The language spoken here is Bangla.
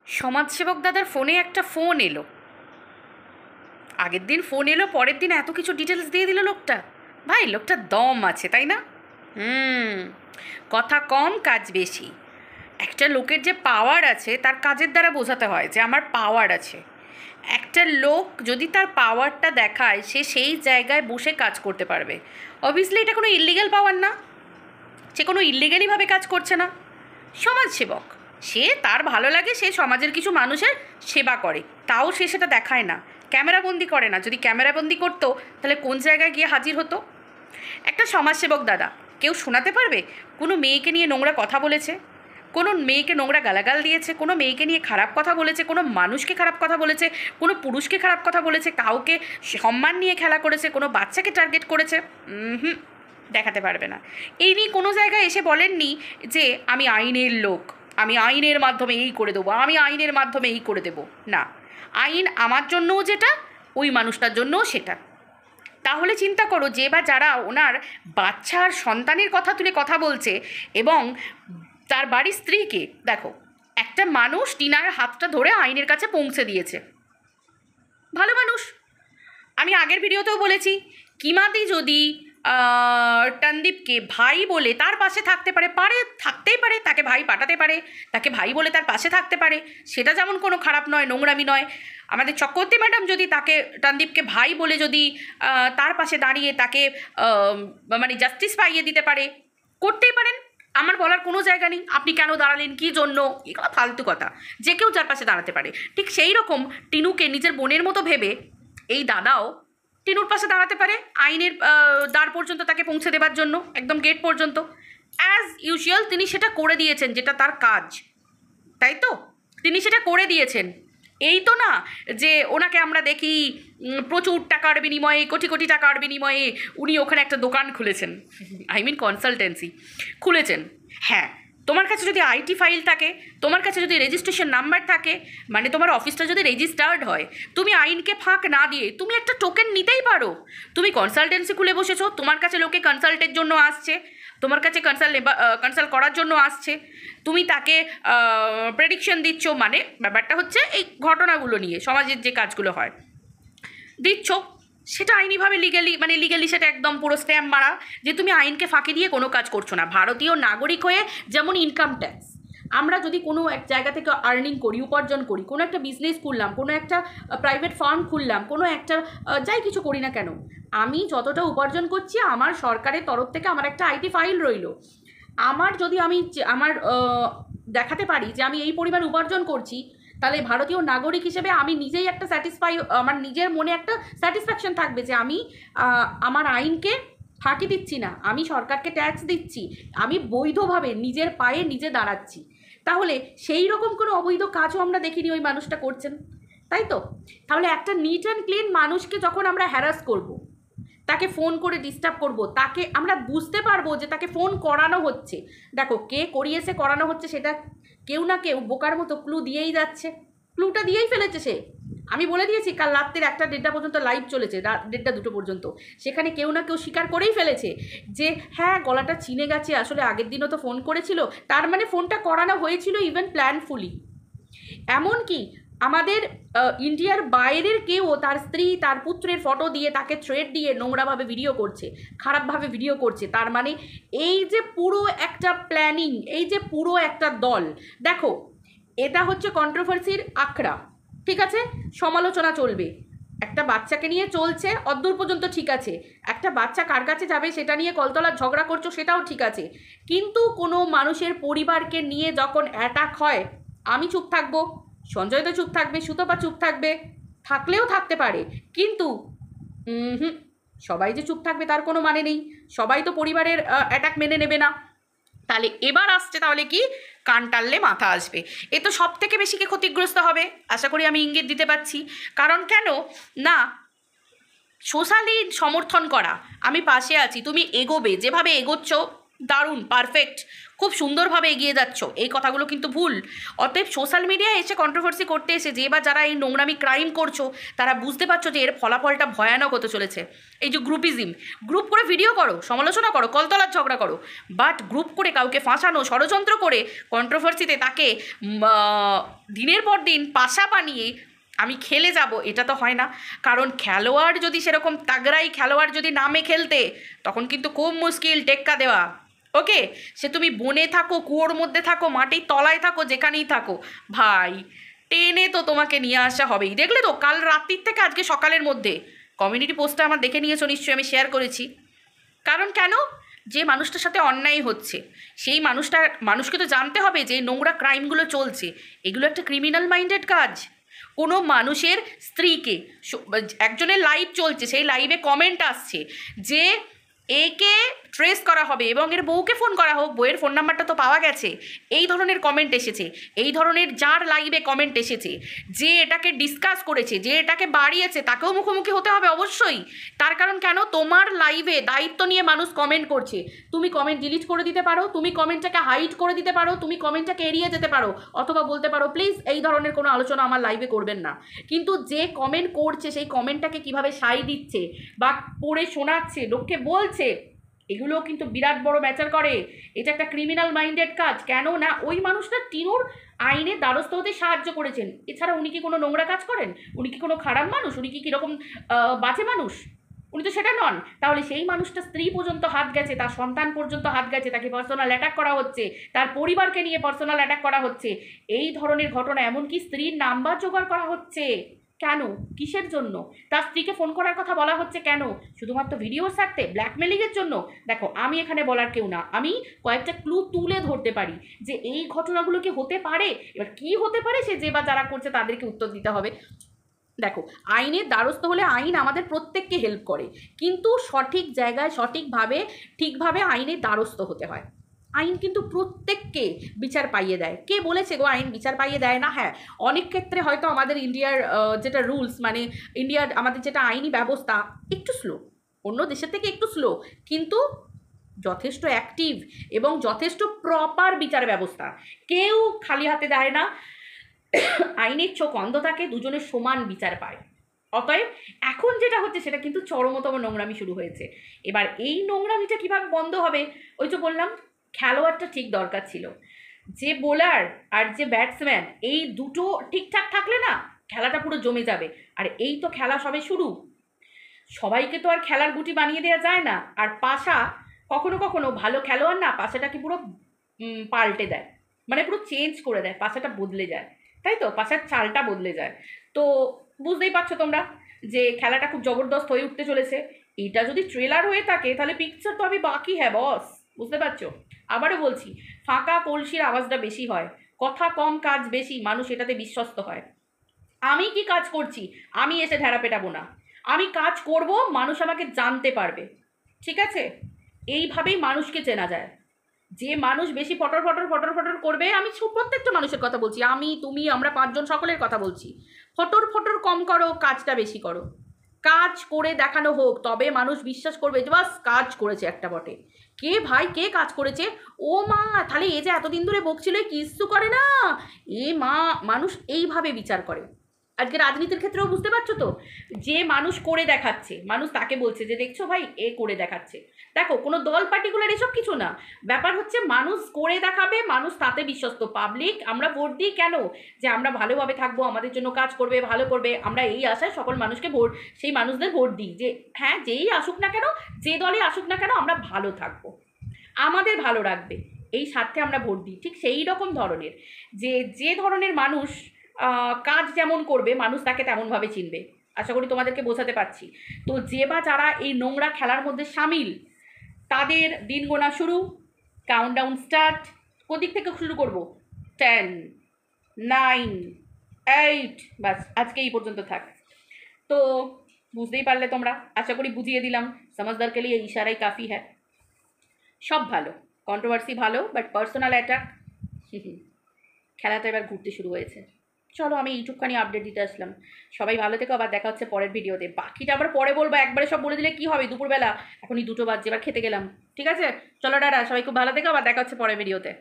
সমাজসেবক দাদার ফোনে একটা ফোন এলো। আগের দিন ফোন এলো, পরের দিন এত কিছু ডিটেলস দিয়ে দিল লোকটা। ভাই, লোকটার দম আছে, তাই না? হুম। কথা কম, কাজ বেশি। একটা লোকের যে পাওয়ার আছে তার কাজের দ্বারা বোঝাতে হয় যে আমার পাওয়ার আছে। একটা লোক যদি তার পাওয়ারটা দেখায়, সে সেই জায়গায় বসে কাজ করতে পারবে। অবভিয়াসলি এটা কোনো ইল্লিগাল পাওয়ার না, সে কোনো ইল্লিগালিভাবে কাজ করছে না। সমাজসেবক, সে তার ভালো লাগে, সে সমাজের কিছু মানুষের সেবা করে, তাও সে সেটা দেখায় না, ক্যামেরাবন্দি করে না। যদি ক্যামেরাবন্দি করতো তাহলে কোন জায়গায় গিয়ে হাজির হতো? একটা সমাজসেবক দাদা, কেউ শোনাতে পারবে কোনো মেয়েকে নিয়ে নোংরা কথা বলেছে, কোনো মেয়েকে নোংরা গালাগাল দিয়েছে, কোনো মেয়েকে নিয়ে খারাপ কথা বলেছে, কোনো মানুষকে খারাপ কথা বলেছে, কোনো পুরুষকে খারাপ কথা বলেছে, কাউকে সম্মান নিয়ে খেলা করেছে, কোনো বাচ্চাকে টার্গেট করেছে? হুম, দেখাতে পারবে না। এই নিয়ে কোনো জায়গায় এসে বলেননি যে আমি আইনের লোক, আমি আইনের মাধ্যমে এই করে দেবো, আমি আইনের মাধ্যমে এই করে দেবো। না, আইন আমার জন্যও যেটা, ওই মানুষটার জন্যও সেটা। তাহলে চিন্তা করো, যে বা যারা ওনার বাচ্চার সন্তানের কথা তুলে কথা বলছে এবং তার বাড়ির স্ত্রীকে, দেখো, একটা মানুষ টিনার হাতটা ধরে আইনের কাছে পৌঁছে দিয়েছে। ভালো মানুষ। আমি আগের ভিডিওতেও বলেছি, কিমাদি যদি টনদীপকে ভাই বলে তার পাশে থাকতে পারে, থাকতেই পারে, তাকে ভাই পাঠাতে পারে, তাকে ভাই বলে তার পাশে থাকতে পারে, সেটা যেমন কোনো খারাপ নয়, নোংরামি নয়। আমাদের চক্রবর্তী ম্যাডাম যদি তাকে, টনদীপকে ভাই বলে যদি তার পাশে দাঁড়িয়ে তাকে মানে জাস্টিস পাইয়ে দিতে পারে, করতেই পারেন। আমার বলার কোনো জায়গা নেই আপনি কেন দাঁড়ালেন, কী জন্য, এগুলো ফালতু কথা। যে কেউ যার পাশে দাঁড়াতে পারে। ঠিক সেই রকম টিনুকে নিজের বোনের মতো ভেবে এই দাদাও টিনুর পাশে দাঁড়াতে পারে, আইনের দ্বার পর্যন্ত তাকে পৌঁছে দেবার জন্য, একদম গেট পর্যন্ত। অ্যাজ ইউজুয়াল তিনি সেটা করে দিয়েছেন, যেটা তার কাজ, তাই তো? তিনি সেটা করে দিয়েছেন। এই তো না যে ওনাকে আমরা দেখি প্রচুর টাকার বিনিময়ে, কোটি কোটি টাকার বিনিময়ে উনি ওখানে একটা দোকান খুলেছেন, আই মিন কনসালটেন্সি খুলেছেন। হ্যাঁ, তোমার কাছে যদি আইটি ফাইল থাকে, তোমার কাছে যদি রেজিস্ট্রেশন নাম্বার থাকে, মানে তোমার অফিসটা যদি রেজিস্টার্ড হয়, তুমি আইনকে ফাঁক না দিয়ে তুমি একটা টোকেন নিতেই পারো। তুমি কনসালটেন্সি খুলে বসেছো, তোমার কাছে লোকে কনসাল্টের জন্য আসছে, তোমার কাছে কনসাল্ট করার জন্য আসছে, তুমি তাকে প্রেডিকশন দিচ্ছ, মানে ব্যাপারটা হচ্ছে এই ঘটনাগুলো নিয়ে সমাজের যে কাজগুলো হয় দিচ্ছ, সেটা আইনিভাবে লিগালি সেটা একদম পুরো স্ট্যাম্প মারা যে তুমি আইনকে ফাঁকি দিয়ে কোনো কাজ করছো না। ভারতীয় নাগরিক হয়ে যেমন ইনকাম ট্যাক্স, আমরা যদি কোনো এক জায়গা থেকে আর্নিং করি, উপার্জন করি, কোনো একটা বিজনেস করলাম, কোনো একটা প্রাইভেট ফার্ম খুললাম, কোনো একটা যাই কিছু করি না কেন, আমি যতটা উপার্জন করছি আমার সরকারের তরফ থেকে আমার একটা আইটি ফাইল রইল। আমার যদি আমি আমার দেখাতে পারি যে আমি এই পরিমাণ উপার্জন করছি, তাহলে ভারতীয় নাগরিক হিসেবে আমি নিজেই একটা আমার নিজের মনে একটা স্যাটিসফ্যাকশন থাকবে যে আমি আমার আইনকে ফাঁকি দিচ্ছি না, আমি সরকারকে ট্যাক্স দিচ্ছি, আমি বৈধভাবে নিজের পায়ে নিজে দাঁড়াচ্ছি। তাহলে সেই রকম কোনো অবৈধ কাজও আমরা দেখিনি ওই মানুষটা করছেন, তাই তো? তাহলে একটা নিট অ্যান্ড ক্লিন মানুষকে যখন আমরা হ্যারাস করব, তাকে ফোন করে ডিস্টার্ব করব, তাকে আমরা বুঝতে পারবো যে তাকে ফোন করানো হচ্ছে। দেখো, কে করিয়েছে, করানো হচ্ছে, সেটা কেউ না কেউ বোকার মতো ক্লু দিয়েই যাচ্ছে, ক্লুটা দিয়েই ফেলেছে সে। আমি বলে দিয়েছি, কাল রাত্রির 1টা-1:30 পর্যন্ত লাইভ চলেছে, 1:30-2 পর্যন্ত, সেখানে কেউ না কেউ স্বীকার করেই ফেলেছে যে হ্যাঁ, গলাটা চিনে গেছে, আসলে আগের দিনও তো ফোন করেছিল, তার মানে ফোনটা করানো হয়েছিল ইভেন প্ল্যানফুলি। এমনকি আমাদের ইন্ডিয়ার বাইরের কেউ তার স্ত্রী, তার পুত্রের ফটো দিয়ে তাকে থ্রেড দিয়ে নোংরাভাবে ভিডিও করছে, খারাপভাবে ভিডিও করছে। তার মানে এই যে পুরো একটা প্ল্যানিং, এই যে পুরো একটা দল, দেখো, এটা হচ্ছে কন্ট্রোভার্সির আখড়া, ঠিক আছে? সমালোচনা চলবে, একটা বাচ্চাকে নিয়ে চলছে অদ্দূর পর্যন্ত ঠিক আছে, একটা বাচ্চা কার কাছে যাবে সেটা নিয়ে কলতলার ঝগড়া করছো, সেটাও ঠিক আছে, কিন্তু কোনো মানুষের পরিবারকে নিয়ে যখন অ্যাটাক হয়, আমি চুপ থাকবো, সঞ্জয় তো চুপ থাকবে, সুতপা চুপ থাকবে, থাকলেও থাকতে পারে, কিন্তু সবাই যে চুপ থাকবে তার কোনো মানে নেই, সবাই তো পরিবারের অ্যাটাক মেনে নেবে না। তাহলে এবার আসছে, তাহলে কি, কান টানলে মাথা আসবে। এ তো সব থেকে বেশি কে ক্ষতিগ্রস্ত হবে, আশা করি আমি ইঙ্গিত দিতে পারছি। কারণ কেন না, সোশ্যালি সমর্থন করা, আমি পাশে আছি, তুমি এগোবে, যেভাবে এগোচ্ছ দারুণ, পারফেক্ট, খুব সুন্দরভাবে এগিয়ে যাচ্ছ, এই কথাগুলো কিন্তু ভুল। অতএব সোশ্যাল মিডিয়ায় এসে কন্ট্রোভার্সি করতে এসে যে বা যারা এই নোংরামি ক্রাইম করছো তারা বুঝতে পারছো যে এর ফলাফলটা ভয়ানক হতে চলেছে। এই যে গ্রুপিজম, গ্রুপ করে ভিডিও করো, সমালোচনা করো, কলতলার ঝগড়া করো, বাট গ্রুপ করে কাউকে ফাঁসানো, ষড়যন্ত্র করে কন্ট্রোভার্সিতে তাকে দিনের পর দিন পাশা বানিয়ে আমি খেলে যাব, এটা তো হয় না। কারণ খেলোয়াড় যদি সেরকম তাগড়াই খেলোয়াড় যদি নামে খেলতে, তখন কিন্তু খুব মুশকিল টেক্কা দেওয়া। ওকে, সে তুমি বনে থাকো, কুয়োর মধ্যে থাকো, মাটির তলায় থাকো, যেখানেই থাকো, ভাই টেনে তো তোমাকে নিয়ে আসা হবেই। দেখলে তো কাল রাত্রির থেকে আজকে সকালের মধ্যে কমিউনিটি পোস্টটা আমার দেখে নিয়েছো নিশ্চয়ই, আমি শেয়ার করেছি। কারণ কেন, যে মানুষটার সাথে অন্যায় হচ্ছে সেই মানুষকে তো জানতে হবে যে নোংরা ক্রাইমগুলো চলছে, এগুলো একটা ক্রিমিনাল মাইন্ডেড কাজ। কোনো মানুষের স্ত্রীকে, একজনের লাইভ চলছে, সেই লাইভে কমেন্ট আসছে যে একে ট্রেস করা হবে এবং এর বউকে ফোন করা হোক, বউয়ের ফোন নাম্বারটা তো পাওয়া গেছে, এই ধরনের কমেন্ট এসেছে, এই ধরনের যার লাইভে কমেন্ট এসেছে, যে এটাকে ডিসকাস করেছে, যে এটাকে বাড়িয়েছে, তাকেও মুখোমুখি হতে হবে অবশ্যই। তার কারণ কেন, তোমার লাইভে দায়িত্ব নিয়ে মানুষ কমেন্ট করছে, তুমি কমেন্ট ডিলিট করে দিতে পারো, তুমি কমেন্টটাকে হাইড করে দিতে পারো, তুমি কমেন্টটাকে এড়িয়ে যেতে পারো, অথবা বলতে পারো প্লিজ এই ধরনের কোনো আলোচনা আমার লাইভে করবেন না। কিন্তু যে কমেন্ট করছে সেই কমেন্টটাকে কিভাবে সাই দিচ্ছে বা পড়ে শোনাচ্ছে, লোককে বলছে, এগুলোও কিন্তু বিরাট বড় ম্যাটার করে। এটা একটা ক্রিমিনাল মাইন্ডেড কাজ। কেন না, ওই মানুষটা টিনুর আইনের দ্বারস্থ হতে সাহায্য করেছেন, এছাড়া উনি কি কোনো নোংরা কাজ করেন? উনি কি কোনো খারাপ মানুষ? উনি কি কীরকম বাজে মানুষ? উনি তো সেটা নন। তাহলে সেই মানুষটা স্ত্রী পর্যন্ত হাত গেছে, তার সন্তান পর্যন্ত হাত গেছে, তাকে পার্সোনাল অ্যাটাক করা হচ্ছে, তার পরিবারকে নিয়ে পার্সোনাল অ্যাটাক করা হচ্ছে, এই ধরনের ঘটনা, এমনকি স্ত্রীর নাম্বার জোগাড় করা হচ্ছে। কেন, কিসের জন্য? তার স্ত্রীকে ফোন করার কথা বলা হচ্ছে কেন? শুধুমাত্র ভিডিও ছাড়তে, ব্ল্যাকমেলিংয়ের জন্য? দেখো, আমি এখানে বলার কেউ না, আমি কয়েকটা ক্লু তুলে ধরতে পারি যে এই ঘটনাগুলো কি হতে পারে। এবার কি হতে পারে সে যে বা যারা করছে তাদেরকে উত্তর দিতে হবে। দেখো, আইনের দ্বারস্থ হলে আইন আমাদের প্রত্যেককে হেল্প করে, কিন্তু সঠিক জায়গায় সঠিকভাবে ঠিকভাবে আইনের দ্বারস্থ হতে হয়। আইন কিন্তু প্রত্যেককে বিচার পাইয়ে দেয়। কে বলেছে গো আইন বিচার পাইয়ে দেয় না? হ্যাঁ, অনেক ক্ষেত্রে হয়তো আমাদের ইন্ডিয়ার যেটা রুলস, মানে ইন্ডিয়ার আমাদের যেটা আইনি ব্যবস্থা একটু স্লো, অন্য দেশের থেকে একটু স্লো, কিন্তু যথেষ্ট অ্যাক্টিভ এবং যথেষ্ট প্রপার বিচার ব্যবস্থা। কেউ খালি হাতে দেয় না, আইনের চোখ অন্ধ থাকে, দুজনের সমান বিচার পায়। অতএব এখন যেটা হচ্ছে সেটা কিন্তু চরমতম নোংরামি শুরু হয়েছে। এবার এই নোংরামিটা কীভাবে বন্ধ হবে? ওই যে বললাম, খেলোয়াড়টা ঠিক দরকার ছিল। যে বোলার আর যে ব্যাটসম্যান, এই দুটো ঠিকঠাক থাকলে না খেলাটা পুরো জমে যাবে। আর এই তো খেলা সবে শুরু, সবাইকে তো আর খেলার গুটি বানিয়ে দেওয়া যায় না। আর পাশা কখনো কখনো ভালো খেলোয়াড় না পাশাটাকে পুরো পাল্টে দেয়, মানে পুরো চেঞ্জ করে দেয়, পাশাটা বদলে যায়, তাই তো, পাশার চালটা বদলে যায়। তো বুঝতেই পারছো তোমরা যে খেলাটা খুব জবরদস্ত হয়ে উঠতে চলেছে। এটা যদি ট্রেলার হয়ে থাকে তাহলে পিকচার তো আমি বাকি, হ্যাঁ বস, বুঝতে পারছো? আবারও বলছি, ফাঁকা কলসির আওয়াজটা বেশি হয়, কথা কম কাজ বেশি, মানুষ এটাতে বিশ্বস্ত হয়। আমি কি কাজ করছি, আমি এসে ঢেড়া পেটাবো না, আমি কাজ করব, মানুষ আমাকে জানতে পারবে, ঠিক আছে? এইভাবেই মানুষকে চেনা যায়। যে মানুষ বেশি ফটর ফটর ফটর ফটর করবে, আমি প্রত্যেকটা মানুষের কথা বলছি, আমি তুমি আমরা পাঁচজন সকলের কথা বলছি, ফটর ফটর কম করো, কাজটা বেশি করো, কাজ করে দেখানো হোক, তবে মানুষ বিশ্বাস করবে যে বাস কাজ করেছে একটা বটে। কে ভাই, কে কাজ করেছে? ও মা, তাহলে এ যে এতদিন ধরে বকছিল কিচ্ছু করে না, এ মা, মানুষ এইভাবে বিচার করে। আজকে রাজনীতির ক্ষেত্রেও বুঝতে পারছো তো, যে মানুষ করে দেখাচ্ছে, মানুষ তাকে বলছে যে দেখছো ভাই এ করে দেখাচ্ছে। দেখো, কোনো দল পার্টিকুলার এসব কিছু না, ব্যাপার হচ্ছে মানুষ করে দেখাবে, মানুষ তাতে বিশ্বস্ত। পাবলিক আমরা ভোট দিই কেন? যে আমরা ভালোভাবে থাকবো, আমাদের জন্য কাজ করবে, ভালো করবে, আমরা এই আশায় সকল মানুষকে ভোট, সেই মানুষদের ভোট দিই যে হ্যাঁ যেই আসুক না কেন, যে দলে আসুক না কেন, আমরা ভালো থাকবো, আমাদের ভালো রাখবে, এই স্বার্থে আমরা ভোট দিই। ঠিক সেই রকম ধরনের যে ধরনের মানুষ কাজ যেমন করবে, মানুষ তাকে তেমনভাবে চিনবে। আশা করি তোমাদেরকে বোঝাতে পারছি। তো যে বা যারা এই নোংরা খেলার মধ্যে সামিল, তাদের দিন গোনা শুরু, কাউন্টডাউন স্টার্ট। কোদিক থেকে শুরু করব? 10, 9, 8, বাস আজকে এই পর্যন্ত থাক। তো বুঝতেই পারলে তোমরা, আশা করি বুঝিয়ে দিলাম। সমাজদার কে লিয়ে ইশারাই কাফি হ্যাঁ। সব ভালো, কন্ট্রোভার্সি ভালো, বাট পার্সোনাল অ্যাটাক, খেলাটা এবার ঘুরতে শুরু হয়েছে। চলো আমি এইটুকখানি আপডেট দিতে আসলাম। সবাই ভালো থেকো, আবার দেখা হচ্ছে পরের ভিডিওতে। বাকিটা আবার পরে বলবো, একবারে সব বলে দিলে কি হবে, দুপুরবেলা এখনই 2টো বাজছে, এবার খেতে গেলাম। ঠিক আছে, চলো টাটা, সবাই খুব ভালো থেকো, আবার দেখা হচ্ছে পরের ভিডিওতে।